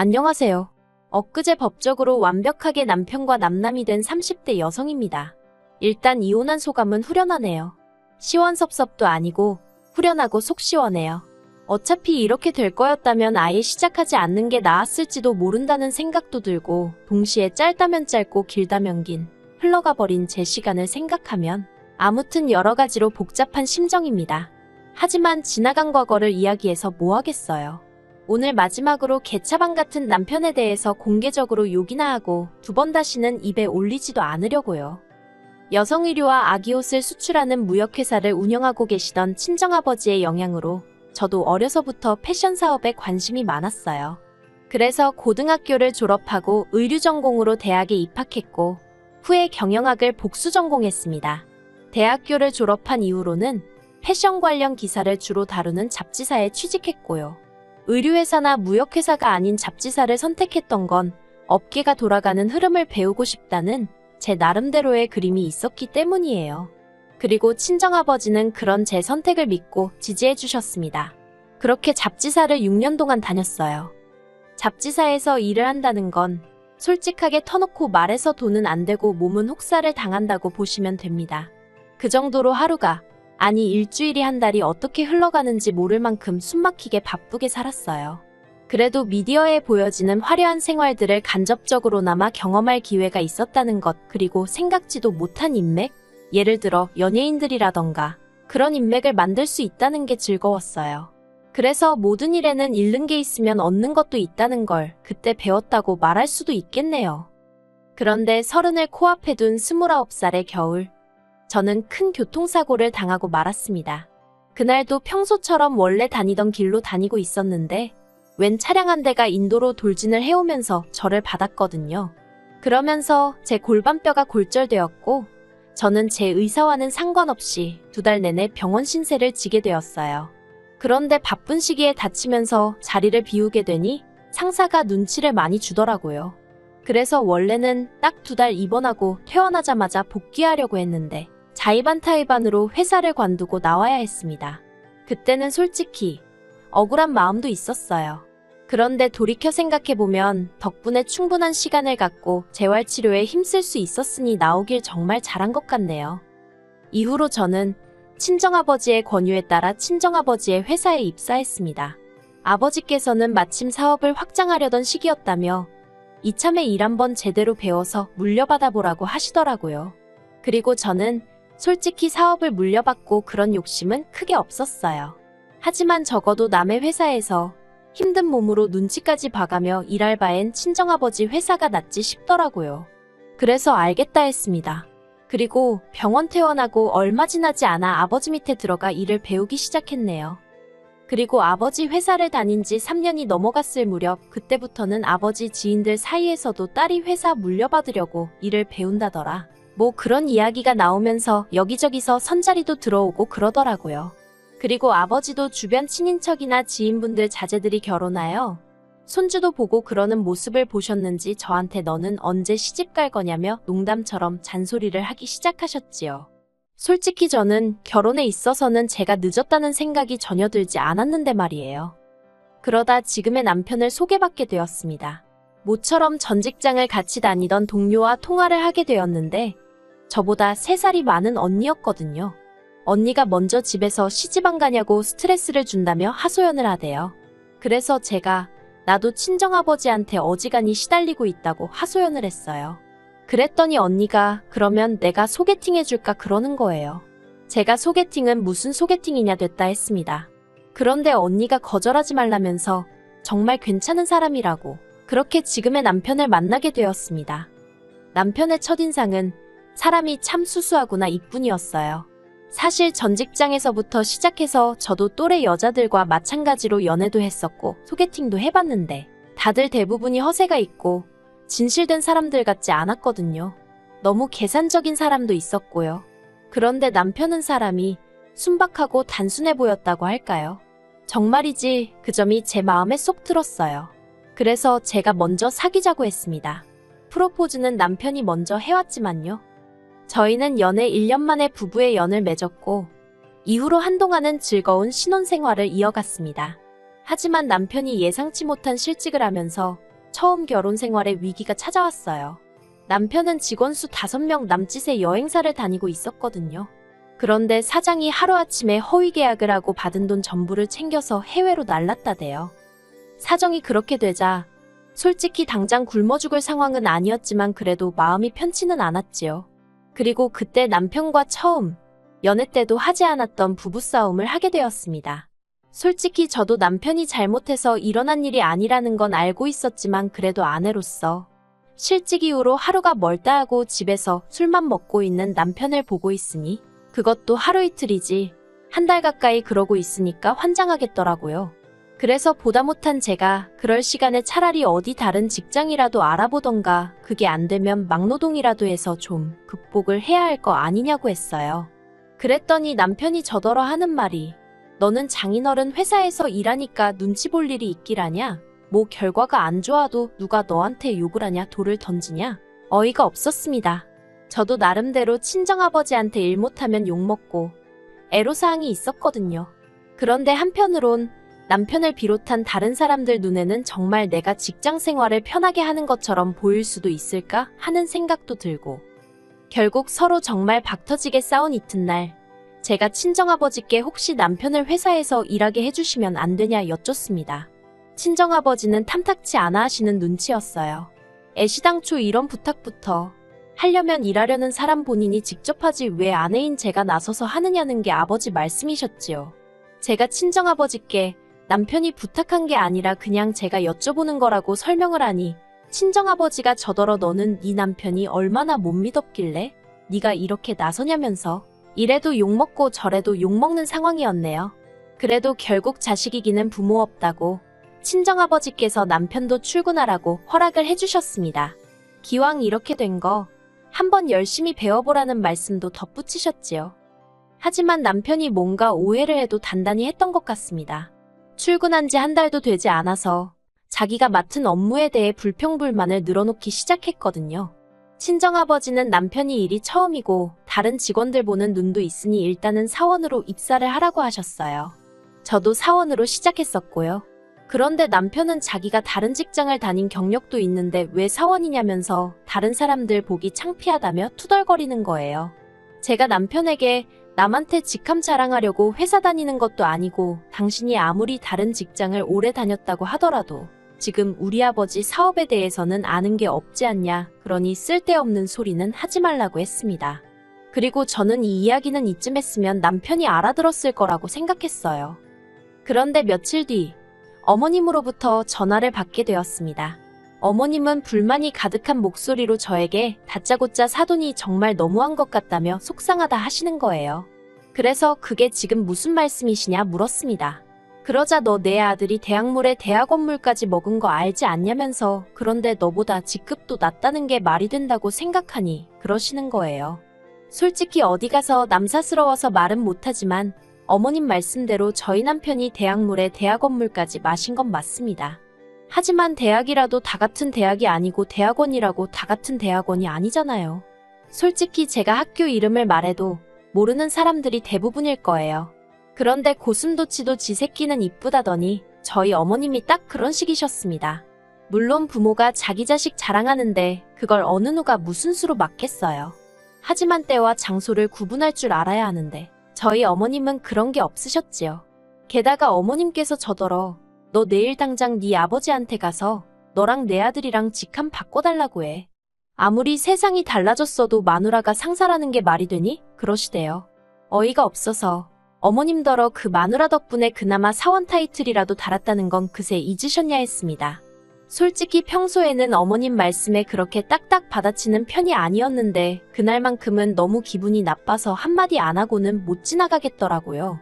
안녕하세요. 엊그제 법적으로 완벽하게 남편과 남남이 된 30대 여성입니다. 일단 이혼한 소감은 후련하네요. 시원섭섭도 아니고 후련하고 속 시원해요. 어차피 이렇게 될 거였다면 아예 시작하지 않는 게 나았을지도 모른다는 생각도 들고, 동시에 짧다면 짧고 길다면 긴 흘러가 버린 제 시간을 생각하면 아무튼 여러 가지로 복잡한 심정입니다. 하지만 지나간 과거를 이야기해서 뭐 하겠어요. 오늘 마지막으로 개차반 같은 남편에 대해서 공개적으로 욕이나 하고 두 번 다시는 입에 올리지도 않으려고요. 여성 의류와 아기옷을 수출하는 무역회사를 운영하고 계시던 친정아버지의 영향으로 저도 어려서부터 패션 사업에 관심이 많았어요. 그래서 고등학교를 졸업하고 의류 전공으로 대학에 입학했고, 후에 경영학을 복수 전공했습니다. 대학교를 졸업한 이후로는 패션 관련 기사를 주로 다루는 잡지사에 취직했고요. 의류회사나 무역회사가 아닌 잡지사를 선택했던 건 업계가 돌아가는 흐름을 배우고 싶다는 제 나름대로의 그림이 있었기 때문이에요. 그리고 친정아버지는 그런 제 선택을 믿고 지지해 주셨습니다. 그렇게 잡지사를 6년 동안 다녔어요. 잡지사에서 일을 한다는 건 솔직하게 터놓고 말해서 돈은 안 되고 몸은 혹사를 당한다고 보시면 됩니다. 그 정도로 하루가, 아니 일주일이 한 달이 어떻게 흘러가는지 모를 만큼 숨막히게 바쁘게 살았어요. 그래도 미디어에 보여지는 화려한 생활들을 간접적으로나마 경험할 기회가 있었다는 것, 그리고 생각지도 못한 인맥? 예를 들어 연예인들이라던가 그런 인맥을 만들 수 있다는 게 즐거웠어요. 그래서 모든 일에는 잃는 게 있으면 얻는 것도 있다는 걸 그때 배웠다고 말할 수도 있겠네요. 그런데 30을 코앞에 둔 29살의 겨울, 저는 큰 교통사고를 당하고 말았습니다. 그날도 평소처럼 원래 다니던 길로 다니고 있었는데 웬 차량 한 대가 인도로 돌진을 해오면서 저를 받았거든요. 그러면서 제 골반뼈가 골절되었고, 저는 제 의사와는 상관없이 2달 내내 병원 신세를 지게 되었어요. 그런데 바쁜 시기에 다치면서 자리를 비우게 되니 상사가 눈치를 많이 주더라고요. 그래서 원래는 딱 2달 입원하고 퇴원하자마자 복귀하려고 했는데 자의반타의반으로 회사를 관두고 나와야 했습니다. 그때는 솔직히 억울한 마음도 있었어요. 그런데 돌이켜 생각해보면 덕분에 충분한 시간을 갖고 재활치료에 힘쓸 수 있었으니 나오길 정말 잘한 것 같네요. 이후로 저는 친정아버지의 권유에 따라 친정아버지의 회사에 입사했습니다. 아버지께서는 마침 사업을 확장하려던 시기였다며 이참에 일 한번 제대로 배워서 물려받아 보라고 하시더라고요. 그리고 저는 솔직히 사업을 물려받고 그런 욕심은 크게 없었어요. 하지만 적어도 남의 회사에서 힘든 몸으로 눈치까지 봐가며 일할 바엔 친정아버지 회사가 낫지 싶더라고요. 그래서 알겠다 했습니다. 그리고 병원 퇴원하고 얼마 지나지 않아 아버지 밑에 들어가 일을 배우기 시작했네요. 그리고 아버지 회사를 다닌 지 3년이 넘어갔을 무렵, 그때부터는 아버지 지인들 사이에서도 딸이 회사 물려받으려고 일을 배운다더라, 뭐 그런 이야기가 나오면서 여기저기서 선자리도 들어오고 그러더라고요. 그리고 아버지도 주변 친인척이나 지인분들 자제들이 결혼하여 손주도 보고 그러는 모습을 보셨는지 저한테 너는 언제 시집 갈 거냐며 농담처럼 잔소리를 하기 시작하셨지요. 솔직히 저는 결혼에 있어서는 제가 늦었다는 생각이 전혀 들지 않았는데 말이에요. 그러다 지금의 남편을 소개받게 되었습니다. 모처럼 전 직장을 같이 다니던 동료와 통화를 하게 되었는데 저보다 3살이 많은 언니였거든요. 언니가 먼저 집에서 시집 안 가냐고 스트레스를 준다며 하소연을 하대요. 그래서 제가 나도 친정아버지한테 어지간히 시달리고 있다고 하소연을 했어요. 그랬더니 언니가 그러면 내가 소개팅 해줄까 그러는 거예요. 제가 소개팅은 무슨 소개팅이냐 됐다 했습니다. 그런데 언니가 거절하지 말라면서 정말 괜찮은 사람이라고 그렇게 지금의 남편을 만나게 되었습니다. 남편의 첫인상은 사람이 참 수수하구나 이뿐이었어요. 사실 전 직장에서부터 시작해서 저도 또래 여자들과 마찬가지로 연애도 했었고 소개팅도 해봤는데 다들 대부분이 허세가 있고 진실된 사람들 같지 않았거든요. 너무 계산적인 사람도 있었고요. 그런데 남편은 사람이 순박하고 단순해 보였다고 할까요? 정말이지 그 점이 제 마음에 쏙 들었어요. 그래서 제가 먼저 사귀자고 했습니다. 프로포즈는 남편이 먼저 해왔지만요. 저희는 연애 1년 만에 부부의 연을 맺었고 이후로 한동안은 즐거운 신혼생활을 이어갔습니다. 하지만 남편이 예상치 못한 실직을 하면서 처음 결혼 생활에 위기가 찾아왔어요. 남편은 직원 수 5명 남짓의 여행사를 다니고 있었거든요. 그런데 사장이 하루아침에 허위 계약을 하고 받은 돈 전부를 챙겨서 해외로 날랐다대요. 사정이 그렇게 되자 솔직히 당장 굶어 죽을 상황은 아니었지만 그래도 마음이 편치는 않았지요. 그리고 그때 남편과 처음 연애 때도 하지 않았던 부부싸움을 하게 되었습니다. 솔직히 저도 남편이 잘못해서 일어난 일이 아니라는 건 알고 있었지만 그래도 아내로서 실직 이후로 하루가 멀다 하고 집에서 술만 먹고 있는 남편을 보고 있으니 그것도 하루 이틀이지 한 달 가까이 그러고 있으니까 환장하겠더라고요. 그래서 보다 못한 제가 그럴 시간에 차라리 어디 다른 직장이라도 알아보던가 그게 안 되면 막노동이라도 해서 좀 극복을 해야 할 거 아니냐고 했어요. 그랬더니 남편이 저더러 하는 말이 너는 장인어른 회사에서 일하니까 눈치 볼 일이 있기라냐? 뭐 결과가 안 좋아도 누가 너한테 욕을 하냐 돌을 던지냐? 어이가 없었습니다. 저도 나름대로 친정아버지한테 일 못하면 욕먹고 애로사항이 있었거든요. 그런데 한편으론 남편을 비롯한 다른 사람들 눈에는 정말 내가 직장 생활을 편하게 하는 것처럼 보일 수도 있을까 하는 생각도 들고 결국 서로 정말 박터지게 싸운 이튿날 제가 친정아버지께 혹시 남편을 회사에서 일하게 해주시면 안 되냐 여쭙습니다. 친정아버지는 탐탁치 않아 하시는 눈치였어요. 애시당초 이런 부탁부터 하려면 일하려는 사람 본인이 직접 하지 왜 아내인 제가 나서서 하느냐는 게 아버지 말씀이셨지요. 제가 친정아버지께 남편이 부탁한 게 아니라 그냥 제가 여쭤보는 거라고 설명을 하니 친정아버지가 저더러 너는 네 남편이 얼마나 못 믿었길래 네가 이렇게 나서냐면서 이래도 욕먹고 저래도 욕먹는 상황이었네요. 그래도 결국 자식이기는 부모 없다고 친정아버지께서 남편도 출근하라고 허락을 해주셨습니다. 기왕 이렇게 된 거 한번 열심히 배워보라는 말씀도 덧붙이셨지요. 하지만 남편이 뭔가 오해를 해도 단단히 했던 것 같습니다. 출근한 지 한 달도 되지 않아서 자기가 맡은 업무에 대해 불평불만을 늘어놓기 시작했거든요. 친정아버지는 남편이 일이 처음이고 다른 직원들 보는 눈도 있으니 일단은 사원으로 입사를 하라고 하셨어요. 저도 사원으로 시작했었고요. 그런데 남편은 자기가 다른 직장을 다닌 경력도 있는데 왜 사원이냐면서 다른 사람들 보기 창피하다며 투덜거리는 거예요. 제가 남편에게 남한테 직함 자랑하려고 회사 다니는 것도 아니고 당신이 아무리 다른 직장을 오래 다녔다고 하더라도 지금 우리 아버지 사업에 대해서는 아는 게 없지 않냐. 그러니 쓸데없는 소리는 하지 말라고 했습니다. 그리고 저는 이 이야기는 이쯤 했으면 남편이 알아들었을 거라고 생각했어요. 그런데 며칠 뒤 어머님으로부터 전화를 받게 되었습니다. 어머님은 불만이 가득한 목소리로 저에게 다짜고짜 사돈이 정말 너무한 것 같다며 속상하다 하시는 거예요. 그래서 그게 지금 무슨 말씀이시냐 물었습니다. 그러자 너 내 아들이 대학물에 대학원물까지 먹은 거 알지 않냐면서 그런데 너보다 직급도 낮다는 게 말이 된다고 생각하니 그러시는 거예요. 솔직히 어디 가서 남사스러워서 말은 못하지만 어머님 말씀대로 저희 남편이 대학물에 대학원물까지 마신 건 맞습니다. 하지만 대학이라도 다 같은 대학이 아니고 대학원이라고 다 같은 대학원이 아니잖아요. 솔직히 제가 학교 이름을 말해도 모르는 사람들이 대부분일 거예요. 그런데 고슴도치도 지 새끼는 이쁘다더니 저희 어머님이 딱 그런 식이셨습니다. 물론 부모가 자기 자식 자랑하는데 그걸 어느 누가 무슨 수로 막겠어요. 하지만 때와 장소를 구분할 줄 알아야 하는데 저희 어머님은 그런 게 없으셨지요. 게다가 어머님께서 저더러 너 내일 당장 네 아버지한테 가서 너랑 내 아들이랑 직함 바꿔달라고 해. 아무리 세상이 달라졌어도 마누라가 상사라는 게 말이 되니? 그러시대요. 어이가 없어서 어머님더러 그 마누라 덕분에 그나마 사원 타이틀이라도 달았다는 건 그새 잊으셨냐 했습니다. 솔직히 평소에는 어머님 말씀에 그렇게 딱딱 받아치는 편이 아니었는데 그날만큼은 너무 기분이 나빠서 한마디 안 하고는 못 지나가겠더라고요.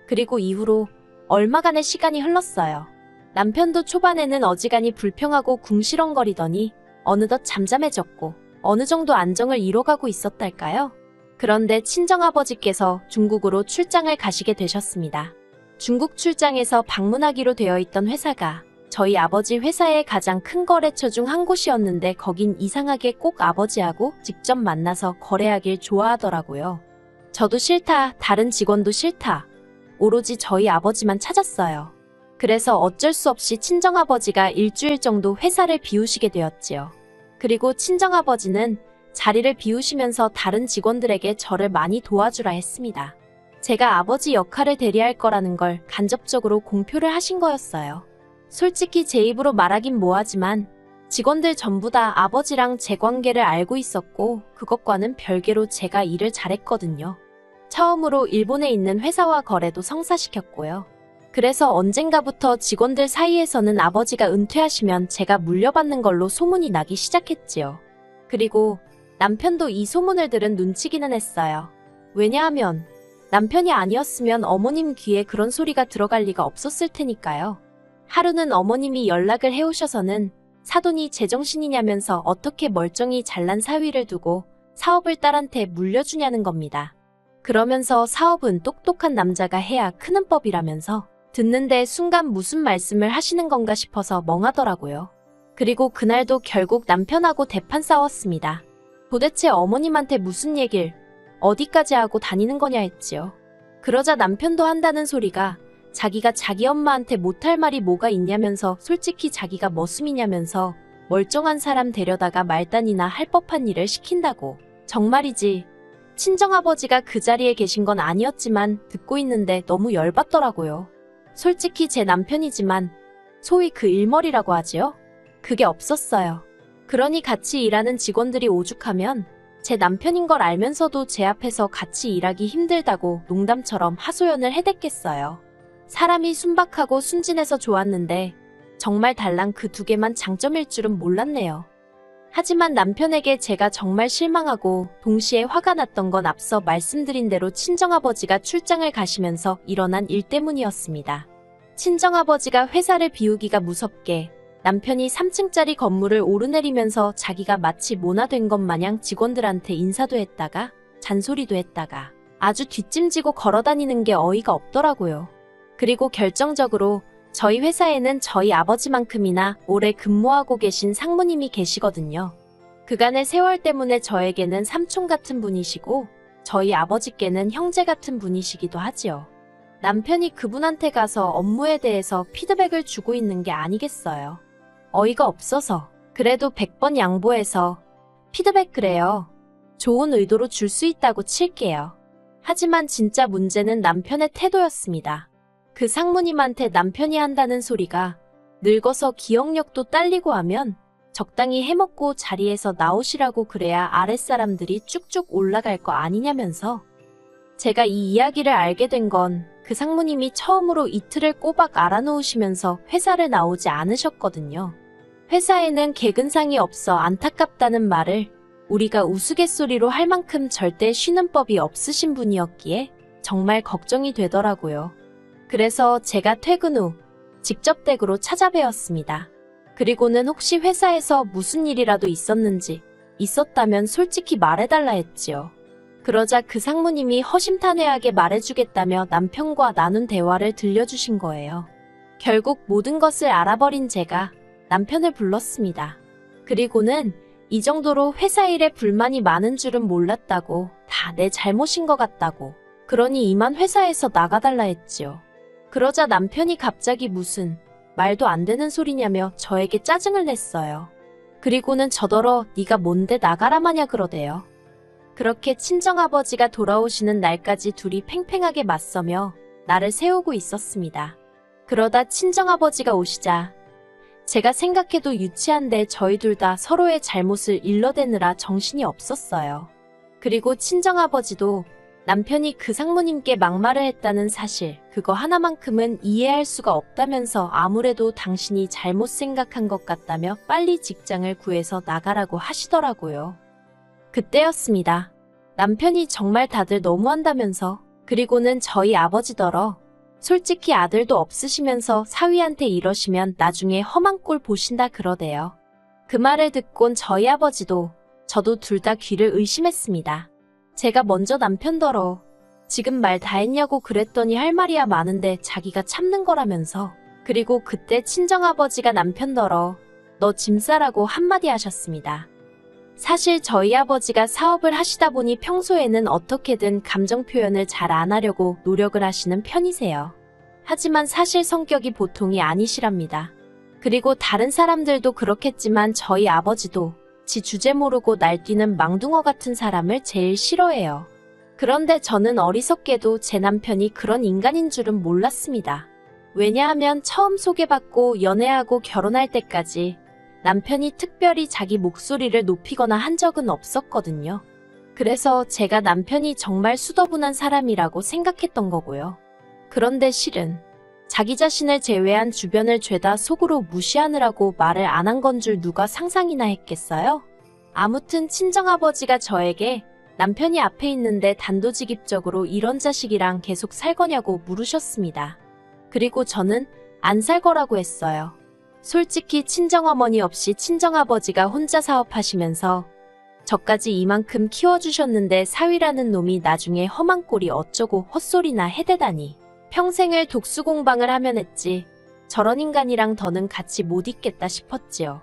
그리고 이후로 얼마간의 시간이 흘렀어요. 남편도 초반에는 어지간히 불평하고 궁시렁거리더니 어느덧 잠잠해졌고 어느 정도 안정을 이뤄가고 있었달까요? 그런데 친정아버지께서 중국으로 출장을 가시게 되셨습니다. 중국 출장에서 방문하기로 되어 있던 회사가 저희 아버지 회사의 가장 큰 거래처 중 한 곳이었는데 거긴 이상하게 꼭 아버지하고 직접 만나서 거래하길 좋아하더라고요. 저도 싫다, 다른 직원도 싫다. 오로지 저희 아버지만 찾았어요. 그래서 어쩔 수 없이 친정아버지가 일주일 정도 회사를 비우시게 되었지요. 그리고 친정아버지는 자리를 비우시면서 다른 직원들에게 저를 많이 도와주라 했습니다. 제가 아버지 역할을 대리할 거라는 걸 간접적으로 공표를 하신 거였어요. 솔직히 제 입으로 말하긴 뭐하지만 직원들 전부 다 아버지랑 제 관계를 알고 있었고 그것과는 별개로 제가 일을 잘했거든요. 처음으로 일본에 있는 회사와 거래도 성사시켰고요. 그래서 언젠가부터 직원들 사이에서는 아버지가 은퇴하시면 제가 물려받는 걸로 소문이 나기 시작했지요. 그리고 남편도 이 소문을 들은 눈치기는 했어요. 왜냐하면 남편이 아니었으면 어머님 귀에 그런 소리가 들어갈 리가 없었을 테니까요. 하루는 어머님이 연락을 해오셔서는 사돈이 제정신이냐면서 어떻게 멀쩡히 잘난 사위를 두고 사업을 딸한테 물려주냐는 겁니다. 그러면서 사업은 똑똑한 남자가 해야 크는 법이라면서 듣는데 순간 무슨 말씀을 하시는 건가 싶어서 멍하더라고요. 그리고 그날도 결국 남편하고 대판 싸웠습니다. 도대체 어머님한테 무슨 얘길 어디까지 하고 다니는 거냐 했지요. 그러자 남편도 한다는 소리가 자기가 자기 엄마한테 못할 말이 뭐가 있냐면서 솔직히 자기가 머슴이냐면서 멀쩡한 사람 데려다가 말단이나 할 법한 일을 시킨다고. 정말이지. 친정아버지가 그 자리에 계신 건 아니었지만 듣고 있는데 너무 열받더라고요. 솔직히 제 남편이지만 소위 그 일머리라고 하지요? 그게 없었어요. 그러니 같이 일하는 직원들이 오죽하면 제 남편인 걸 알면서도 제 앞에서 같이 일하기 힘들다고 농담처럼 하소연을 해댔겠어요. 사람이 순박하고 순진해서 좋았는데 정말 달랑 그 두 개만 장점일 줄은 몰랐네요. 하지만 남편에게 제가 정말 실망하고 동시에 화가 났던 건 앞서 말씀드린 대로 친정아버지가 출장을 가시면서 일어난 일 때문이었습니다. 친정아버지가 회사를 비우기가 무섭게 남편이 3층짜리 건물을 오르내리면서 자기가 마치 모나된 것 마냥 직원들한테 인사도 했다가 잔소리도 했다가 아주 뒷짐지고 걸어다니는 게 어이가 없더라고요. 그리고 결정적으로 저희 회사에는 저희 아버지만큼이나 오래 근무하고 계신 상무님이 계시거든요. 그간의 세월 때문에 저에게는 삼촌 같은 분이시고 저희 아버지께는 형제 같은 분이시기도 하지요. 남편이 그분한테 가서 업무에 대해서 피드백을 주고 있는 게 아니겠어요. 어이가 없어서 그래도 100번 양보해서 피드백 그래요. 좋은 의도로 줄 수 있다고 칠게요. 하지만 진짜 문제는 남편의 태도였습니다. 그 상무님한테 남편이 한다는 소리가 늙어서 기억력도 딸리고 하면 적당히 해먹고 자리에서 나오시라고 그래야 아랫사람들이 쭉쭉 올라갈 거 아니냐면서. 제가 이 이야기를 알게 된 건 그 상무님이 처음으로 이틀을 꼬박 알아놓으시면서 회사를 나오지 않으셨거든요. 회사에는 개근상이 없어 안타깝다는 말을 우리가 우스갯소리로 할 만큼 절대 쉬는 법이 없으신 분이었기에 정말 걱정이 되더라고요. 그래서 제가 퇴근 후 직접 댁으로 찾아뵈었습니다. 그리고는 혹시 회사에서 무슨 일이라도 있었다면 솔직히 말해달라 했지요. 그러자 그 상무님이 허심탄회하게 말해주겠다며 남편과 나눈 대화를 들려주신 거예요. 결국 모든 것을 알아버린 제가 남편을 불렀습니다. 그리고는 이 정도로 회사 일에 불만이 많은 줄은 몰랐다고, 다 내 잘못인 것 같다고, 그러니 이만 회사에서 나가달라 했지요. 그러자 남편이 갑자기 무슨 말도 안 되는 소리냐며 저에게 짜증을 냈어요. 그리고는 저더러 네가 뭔데 나가라 마냐 그러대요. 그렇게 친정아버지가 돌아오시는 날까지 둘이 팽팽하게 맞서며 나를 세우고 있었습니다. 그러다 친정아버지가 오시자 제가 생각해도 유치한데 저희 둘 다 서로의 잘못을 일러대느라 정신이 없었어요. 그리고 친정아버지도 남편이 그 상무님께 막말을 했다는 사실, 그거 하나만큼은 이해할 수가 없다면서 아무래도 당신이 잘못 생각한 것 같다며 빨리 직장을 구해서 나가라고 하시더라고요. 그때였습니다. 남편이 정말 다들 너무한다면서, 그리고는 저희 아버지더러 솔직히 아들도 없으시면서 사위한테 이러시면 나중에 험한 꼴 보신다 그러대요. 그 말을 듣곤 저희 아버지도 저도 둘 다 귀를 의심했습니다. 제가 먼저 남편더러 지금 말 다 했냐고 그랬더니 할 말이야 많은데 자기가 참는 거라면서. 그리고 그때 친정아버지가 남편더러 너 짐 싸라고 한마디 하셨습니다. 사실 저희 아버지가 사업을 하시다 보니 평소에는 어떻게든 감정 표현을 잘 안 하려고 노력을 하시는 편이세요. 하지만 사실 성격이 보통이 아니시랍니다. 그리고 다른 사람들도 그렇겠지만 저희 아버지도 지 주제 모르고 날뛰는 망둥어 같은 사람을 제일 싫어해요. 그런데 저는 어리석게도 제 남편이 그런 인간인 줄은 몰랐습니다. 왜냐하면 처음 소개받고 연애하고 결혼할 때까지 남편이 특별히 자기 목소리를 높이거나 한 적은 없었거든요. 그래서 제가 남편이 정말 수더분한 사람이라고 생각했던 거고요. 그런데 실은 자기 자신을 제외한 주변을 죄다 속으로 무시하느라고 말을 안 한 건 줄 누가 상상이나 했겠어요? 아무튼 친정아버지가 저에게 남편이 앞에 있는데 단도직입적으로 이런 자식이랑 계속 살 거냐고 물으셨습니다. 그리고 저는 안 살 거라고 했어요. 솔직히 친정어머니 없이 친정아버지가 혼자 사업하시면서 저까지 이만큼 키워주셨는데 사위라는 놈이 나중에 험한 꼴이 어쩌고 헛소리나 해대다니. 평생을 독수공방을 하면 했지 저런 인간이랑 더는 같이 못 있겠다 싶었지요.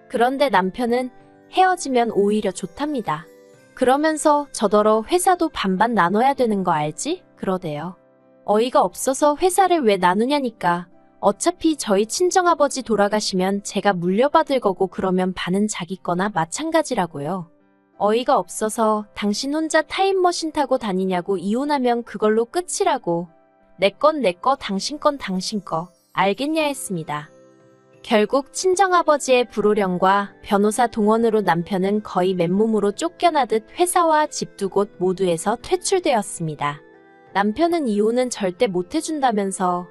그런데 남편은 헤어지면 오히려 좋답니다. 그러면서 저더러 회사도 반반 나눠야 되는 거 알지? 그러대요. 어이가 없어서 회사를 왜 나누냐니까. 어차피 저희 친정아버지 돌아가시면 제가 물려받을 거고 그러면 반은 자기 거나 마찬가지라고요. 어이가 없어서 당신 혼자 타임머신 타고 다니냐고 이혼하면 그걸로 끝이라고. 내 건 내 거, 당신 건 당신 거. 알겠냐 했습니다. 결국 친정아버지의 불호령과 변호사 동원으로 남편은 거의 맨몸으로 쫓겨나듯 회사와 집 두 곳 모두에서 퇴출되었습니다. 남편은 이혼은 절대 못 해준다면서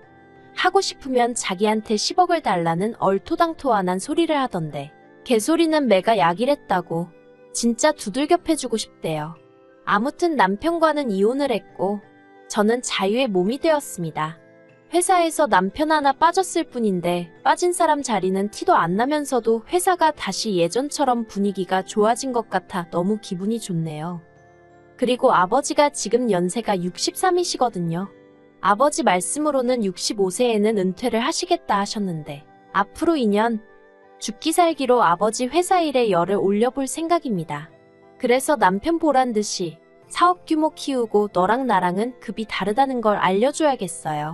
하고 싶으면 자기한테 10억을 달라는 얼토당토안한 소리를 하던데 개소리는 매가 약이랬다고 진짜 두들겨 패주고 싶대요. 아무튼 남편과는 이혼을 했고 저는 자유의 몸이 되었습니다. 회사에서 남편 하나 빠졌을 뿐인데 빠진 사람 자리는 티도 안 나면서도 회사가 다시 예전처럼 분위기가 좋아진 것 같아 너무 기분이 좋네요. 그리고 아버지가 지금 연세가 63이시거든요. 아버지 말씀으로는 65세에는 은퇴를 하시겠다 하셨는데 앞으로 2년 죽기 살기로 아버지 회사 일에 열을 올려볼 생각입니다. 그래서 남편 보란 듯이 사업 규모 키우고 너랑 나랑은 급이 다르다는 걸 알려줘야겠어요.